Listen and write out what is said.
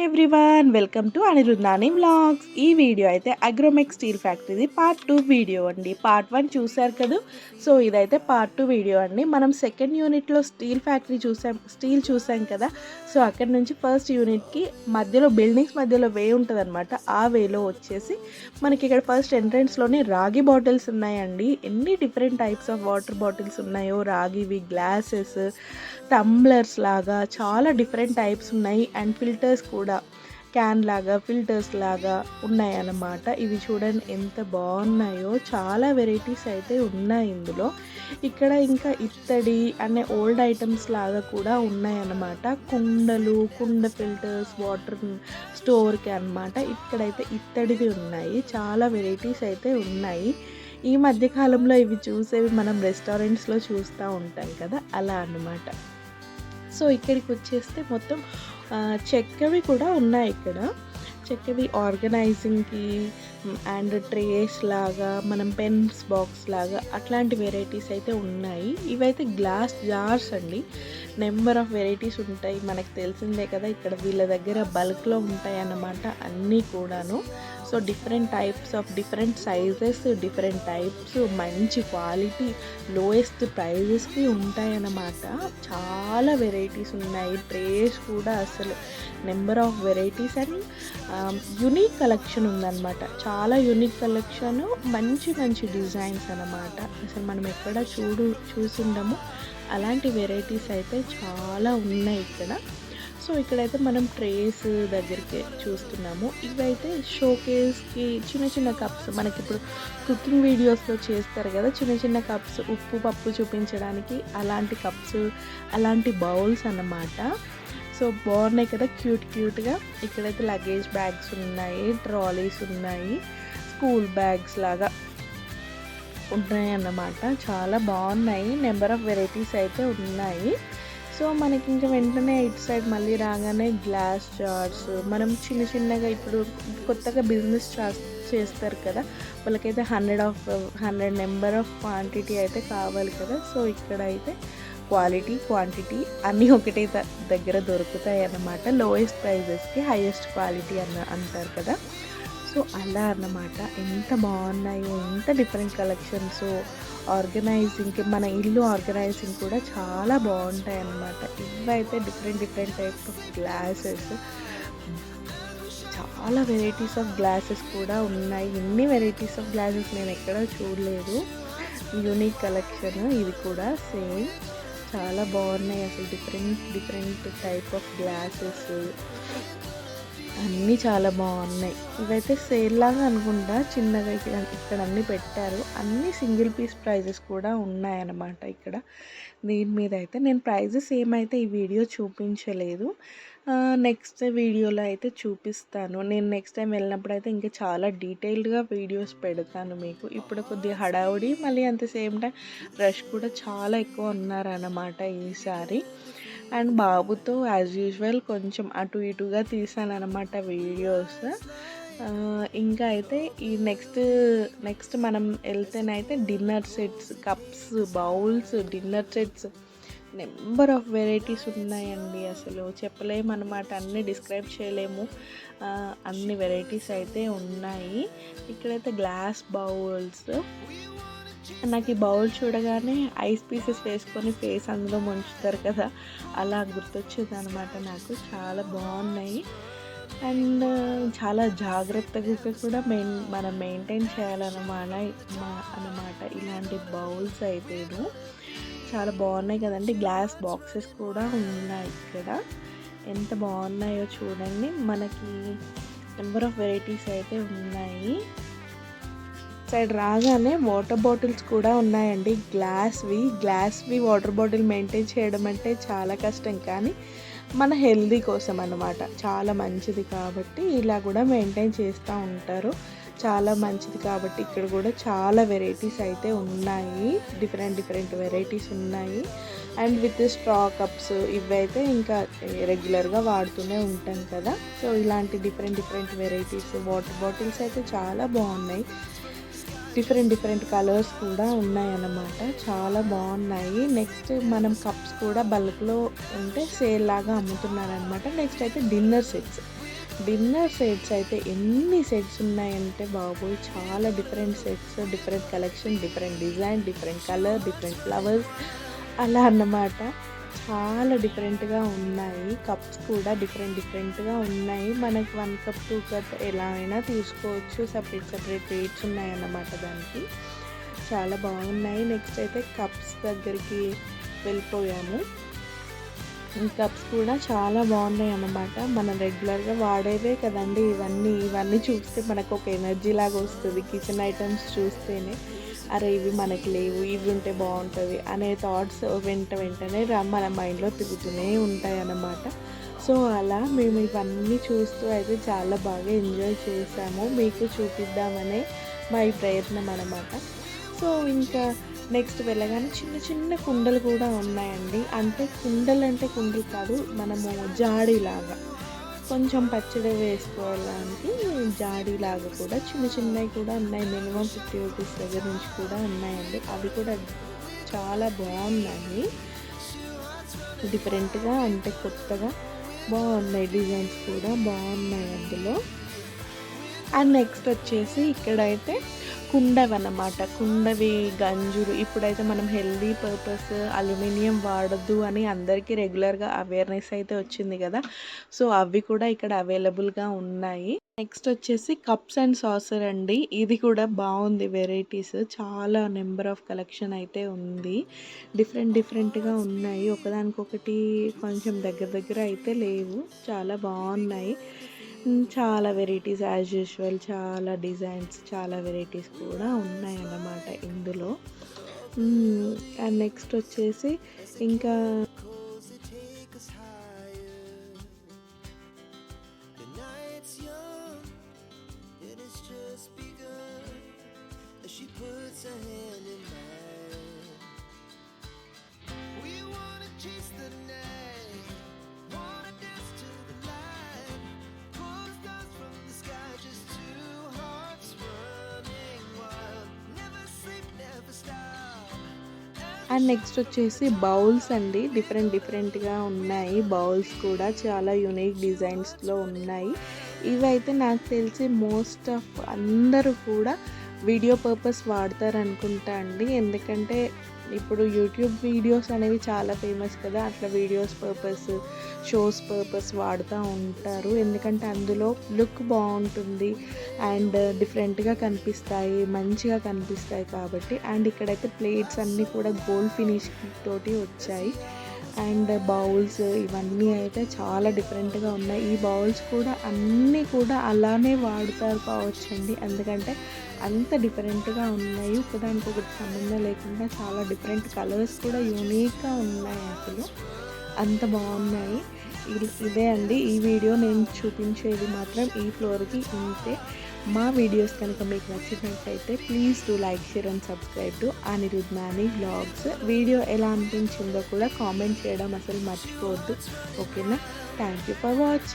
Everyone welcome to అనిరుద్ధాని vlogs. ఈ video అయితే అగ్రోమెక్ స్టీల్ ఫ్యాక్టరీది పార్ట్ 2 వీడియో అండి. పార్ట్ 1 చూసారు కదా, సో ఇదైతే పార్ట్ 2 వీడియో అండి. మనం సెకండ్ యూనిట్లో స్టీల్ ఫ్యాక్టరీ చూసాం కదా. సో అక్కడ నుంచి ఫస్ట్ యూనిట్కి మధ్యలో బిల్డింగ్స్ మధ్యలో వే ఉంటుంది అనమాట. ఆ వేలో వచ్చేసి మనకి ఇక్కడ ఫస్ట్ ఎంట్రన్స్లోనే రాగి బాటిల్స్ ఉన్నాయండి. ఎన్ని different types of water bottles ఉన్నాయో, రాగివి, గ్లాసెస్, టంబ్లర్స్ లాగా చాలా డిఫరెంట్ టైప్స్ ఉన్నాయి. అండ్ ఫిల్టర్స్ కూడా క్యాన్ లాగా, ఫిల్టర్స్ లాగా ఉన్నాయి అన్నమాట. ఇవి చూడండి ఎంత బాగున్నాయో, చాలా వెరైటీస్ అయితే ఉన్నాయి ఇందులో. ఇక్కడ ఇంకా ఇత్తడి అనే ఓల్డ్ ఐటమ్స్ లాగా కూడా ఉన్నాయన్నమాట. కుండ ఫిల్టర్స్, వాటర్ స్టోర్కి అన్నమాట. ఇక్కడైతే ఇత్తడివి ఉన్నాయి, చాలా వెరైటీస్ అయితే ఉన్నాయి. ఈ మధ్యకాలంలో ఇవి చూసేవి మనం రెస్టారెంట్స్లో చూస్తూ ఉంటాం కదా, అలా అన్నమాట. సో ఇక్కడికి వచ్చేస్తే మొత్తం చెక్కవి కూడా ఉన్నాయి. ఇక్కడ చెక్కవి ఆర్గనైజింగ్కి అండ్ ట్రేస్ లాగా, మనం పెన్స్ బాక్స్ లాగా అట్లాంటి వెరైటీస్ అయితే ఉన్నాయి. ఇవైతే గ్లాస్ జార్స్ అండి. నెంబర్ ఆఫ్ వెరైటీస్ ఉంటాయి, మనకు తెలిసిందే కదా. ఇక్కడ వీళ్ళ దగ్గర బల్క్లో ఉంటాయి అన్నమాట అన్నీ కూడాను. So different types of different sizes, different types, మంచి క్వాలిటీ, లోయెస్ట్ ప్రైజెస్కి ఉంటాయన్నమాట. చాలా వెరైటీస్ ఉన్నాయి. ట్రేస్ కూడా అసలు number of varieties and unique collection ఉందన్నమాట. చాలా యునిక్ కలెక్షన్, మంచి డిజైన్స్ అన్నమాట. అసలు మనం ఎక్కడ చూసిండము అలాంటి వెరైటీస్ అయితే చాలా ఉన్నాయి ఇక్కడ. సో ఇక్కడైతే మనం ట్రేస్ దగ్గరికి చూస్తున్నాము. ఇవైతే షోకేస్కి చిన్న కప్స్, మనకి ఇప్పుడు కుకింగ్ వీడియోస్లో చేస్తారు కదా, చిన్న కప్స్, ఉప్పు పప్పు చూపించడానికి అలాంటి కప్స్, అలాంటి బౌల్స్ అన్నమాట. సో బాగున్నాయి కదా, క్యూట్గా. ఇక్కడైతే లగేజ్ బ్యాగ్స్ ఉన్నాయి, ట్రాలీస్ ఉన్నాయి, స్కూల్ బ్యాగ్స్ లాగా ఉన్నాయి అన్నమాట. చాలా బాగున్నాయి, నెంబర్ ఆఫ్ వెరైటీస్ అయితే ఉన్నాయి. సో మనకి ఇంకా వెంటనే ఇటు సైడ్ మళ్ళీ రాగానే గ్లాస్ జార్స్, మనం చిన్నగా ఇప్పుడు కొత్తగా బిజినెస్ చేస్తారు కదా, వాళ్ళకైతే 100 నెంబర్ ఆఫ్ క్వాంటిటీ అయితే కావాలి కదా. సో ఇక్కడ అయితే క్వాలిటీ, క్వాంటిటీ అన్నీ ఒకటే దగ్గర దొరుకుతాయి అన్నమాట. లోయెస్ట్ ప్రైజెస్కి హైయెస్ట్ క్వాలిటీ అంటారు కదా. సో అలా అన్నమాట. ఎంత బాగున్నాయో, ఎంత డిఫరెంట్ కలెక్షన్స్. ఆర్గనైజింగ్కి, మన ఇల్లు ఆర్గనైజింగ్ కూడా చాలా బాగుంటాయి అన్నమాట. ఇవైతే డిఫరెంట్ టైప్స్ ఆఫ్ గ్లాసెస్, చాలా వెరైటీస్ ఆఫ్ గ్లాసెస్ కూడా ఉన్నాయి. ఇన్ని వెరైటీస్ ఆఫ్ గ్లాసెస్ నేను ఎక్కడ చూడలేదు. యూనిక్ కలెక్షన్ ఇది కూడా సేమ్. చాలా బాగున్నాయి అసలు, డిఫరెంట్ టైప్ ఆఫ్ గ్లాసెస్ అన్నీ చాలా బాగున్నాయి. ఇవైతే సేల్ లాగా అనుకుంటా, చిన్నగా ఇక్కడ అన్నీ పెట్టారు. అన్నీ సింగిల్ పీస్ ప్రైజెస్ కూడా ఉన్నాయన్నమాట. ఇక్కడ దీని మీద అయితే నేను ప్రైజెస్ ఏమైతే ఈ వీడియో చూపించలేదు, నెక్స్ట్ వీడియోలో అయితే చూపిస్తాను. నేను నెక్స్ట్ టైం వెళ్ళినప్పుడు అయితే ఇంకా చాలా డీటెయిల్డ్గా వీడియోస్ పెడతాను మీకు. ఇప్పుడు కొద్దిగా హడావుడి, మళ్ళీ అంత సేమ్ టైం రష్ కూడా చాలా ఎక్కువ ఉన్నారన్నమాట ఈసారి. అండ్ బాబుతో యాజ్ యూజువల్ కొంచెం అటు ఇటుగా తీసాను అనమాట వీడియోస్. ఇంకా అయితే ఈ నెక్స్ట్ మనం వెళ్తేనైతే dinner sets, cups, bowls, dinner sets, number of varieties ఉన్నాయండి. అసలు చెప్పలేమన్నమాట, అన్నీ డిస్క్రైబ్ చేయలేము, అన్ని వెరైటీస్ అయితే ఉన్నాయి. ఇక్కడైతే గ్లాస్ బౌల్స్, నాకు ఈ బౌల్ చూడగానే ఐస్ పీసెస్ వేసుకొని ఫేస్ అందులో ముంచుతారు కదా, అలా గుర్తొచ్చింది అనమాట నాకు. చాలా బాగున్నాయి అండ్ చాలా జాగ్రత్తగా కూడా మనం మెయింటైన్ చేయాలన్నమాట ఇలాంటి బౌల్స్ అయితేను. చాలా బాగున్నాయి కదండి. గ్లాస్ బాక్సెస్ కూడా ఉన్నాయి ఇక్కడ, ఎంత బాగున్నాయో చూడండి. మనకి నెంబర్ ఆఫ్ వెరైటీస్ అయితే ఉన్నాయి. సైడ్ రాగానే వాటర్ బాటిల్స్ కూడా ఉన్నాయండి. గ్లాస్వి వాటర్ బాటిల్ మెయింటైన్ చేయడం అంటే చాలా కష్టం, కానీ మన హెల్దీ కోసం అన్నమాట, చాలా మంచిది కాబట్టి ఇలా కూడా మెయింటైన్ చేస్తూ ఉంటారు. చాలా మంచిది కాబట్టి ఇక్కడ కూడా చాలా వెరైటీస్ అయితే ఉన్నాయి, డిఫరెంట్ వెరైటీస్ ఉన్నాయి. అండ్ విత్ స్ట్రా కప్స్, ఇవైతే ఇంకా రెగ్యులర్గా వాడుతూనే ఉంటాం కదా. సో ఇలాంటి డిఫరెంట్ వెరైటీస్ వాటర్ బాటిల్స్ అయితే చాలా బాగున్నాయి. డిఫరెంట్ కలర్స్ కూడా ఉన్నాయన్నమాట, చాలా బాగున్నాయి. నెక్స్ట్ మనం కప్స్ కూడా బల్క్లో ఉంటే సేల్ లాగా అమ్ముతున్నారనమాట. నెక్స్ట్ అయితే డిన్నర్ సెట్స్, డిన్నర్ సెట్స్ అయితే ఎన్ని సెట్స్ ఉన్నాయంటే బాబోయ్, చాలా different sets, different collection, different design, different colour, different flowers అలా అన్నమాట. చాలా డిఫరెంట్‌గా ఉన్నాయి. కప్స్ కూడా డిఫరెంట్‌గా ఉన్నాయి. మనకి 1 కప్, 2 కప్ ఎలా అయినా తీసుకోవచ్చు. సెపరేట్ రేట్స్ ఉన్నాయన్నమాట దానికి. చాలా బాగున్నాయి. నెక్స్ట్ అయితే కప్స్ దగ్గరికి వెళ్ళిపోయాము. ఈ కప్స్ కూడా చాలా బాగున్నాయి అన్నమాట. మనం రెగ్యులర్గా వాడేవే కదండి ఇవన్నీ చూస్తే మనకు ఒక ఎనర్జీ లాగా వస్తుంది. కిచెన్ ఐటమ్స్ చూస్తేనే అరే ఇవి మనకి లేవు, ఇవి ఉంటే బాగుంటుంది అనే థాట్స్ వెంటనే మన మైండ్లో తిరుగుతూనే ఉంటాయి అన్నమాట. సో అలా మేము ఇవన్నీ చూస్తూ అయితే చాలా బాగా ఎంజాయ్ చేసాము. మీకు చూపిద్దామనే మా ఈ ప్రయత్నం అన్నమాట. సో ఇంకా నెక్స్ట్ వెళ్ళగానే చిన్న కుండలు కూడా ఉన్నాయండి. అంటే కుండలు కాదు, మనము జాడీలాగా కొంచెం పచ్చడి వేసుకోవడానికి జాడీలాగా కూడా చిన్నవి కూడా ఉన్నాయి. మినిమం 50 రూపీస్ దగ్గర నుంచి కూడా ఉన్నాయండి. అవి కూడా చాలా బాగున్నాయి. డిఫరెంట్గా అంటే కొత్తగా బాగున్నాయి. డిజైన్స్ కూడా బాగున్నాయి అందులో. అండ్ నెక్స్ట్ వచ్చేసి ఇక్కడైతే కుండవన్నమాట. కుండవి గంజులు ఇప్పుడైతే మనం హెల్దీ పర్పస్ అల్యూమినియం వాడొద్దు అని అందరికీ రెగ్యులర్గా అవేర్నెస్ అయితే వచ్చింది కదా. సో అవి కూడా ఇక్కడ అవైలబుల్గా ఉన్నాయి. నెక్స్ట్ వచ్చేసి కప్స్ అండ్ సాసర్ అండి. ఇది కూడా బాగుంది. వెరైటీస్ చాలా నెంబర్ ఆఫ్ కలెక్షన్ అయితే ఉంది. డిఫరెంట్గా ఉన్నాయి. ఒకదానికొకటి కొంచెం దగ్గర అయితే లేవు. చాలా బాగున్నాయి. చాలా వెరైటీస్ యాజ్ యూజువల్, చాలా డిజైన్స్, చాలా వెరైటీస్ కూడా ఉన్నాయన్నమాట ఇందులో. అండ్ నెక్స్ట్ వచ్చేసి ఇంకా అండ్ నెక్స్ట్ వచ్చేసి బౌల్స్ అండి. డిఫరెంట్గా ఉన్నాయి. బౌల్స్ కూడా చాలా యూనిక్ డిజైన్స్లో ఉన్నాయి. ఇవైతే నాకు తెలిసి మోస్ట్ ఆఫ్ అందరూ కూడా వీడియో పర్పస్ వాడతారనుకుంటా అండి. ఎందుకంటే ఇప్పుడు యూట్యూబ్ వీడియోస్ అనేవి చాలా ఫేమస్ కదా. అట్లా వీడియోస్ పర్పస్, షోస్ పర్పస్ వాడుతూ ఉంటారు. ఎందుకంటే అందులో లుక్ బాగుంటుంది అండ్ డిఫరెంట్గా కనిపిస్తాయి, మంచిగా కనిపిస్తాయి కాబట్టి. అండ్ ఇక్కడైతే ప్లేట్స్ అన్నీ కూడా గోల్డ్ ఫినిష్ తోటి వచ్చాయి. అండ్ బౌల్స్ ఇవన్నీ అయితే చాలా డిఫరెంట్గా ఉన్నాయి. ఈ బౌల్స్ కూడా అన్నీ కూడా అలానే వాడుతారు కావచ్చండి. ఎందుకంటే అంత డిఫరెంట్గా ఉన్నాయి. ఒకదానికొకటి సంబంధం లేకుండా చాలా డిఫరెంట్ కలర్స్ కూడా యూనిక్గా ఉన్నాయి. అసలు అంత బాగున్నాయి. ఇదే అండి ఈ వీడియో. నేను చూపించేది మాత్రం ఈ ఫ్లోర్కి ఇంతే. మా వీడియోస్ కనుక మీకు నచ్చినట్లయితే please to like, share and subscribe to Anirudh Nani vlogs. Video ఎలా అనిపించిందో కూడా కామెంట్ చేయడం అసలు మర్చిపోవద్దు. ఓకేనా? Thank you for watching.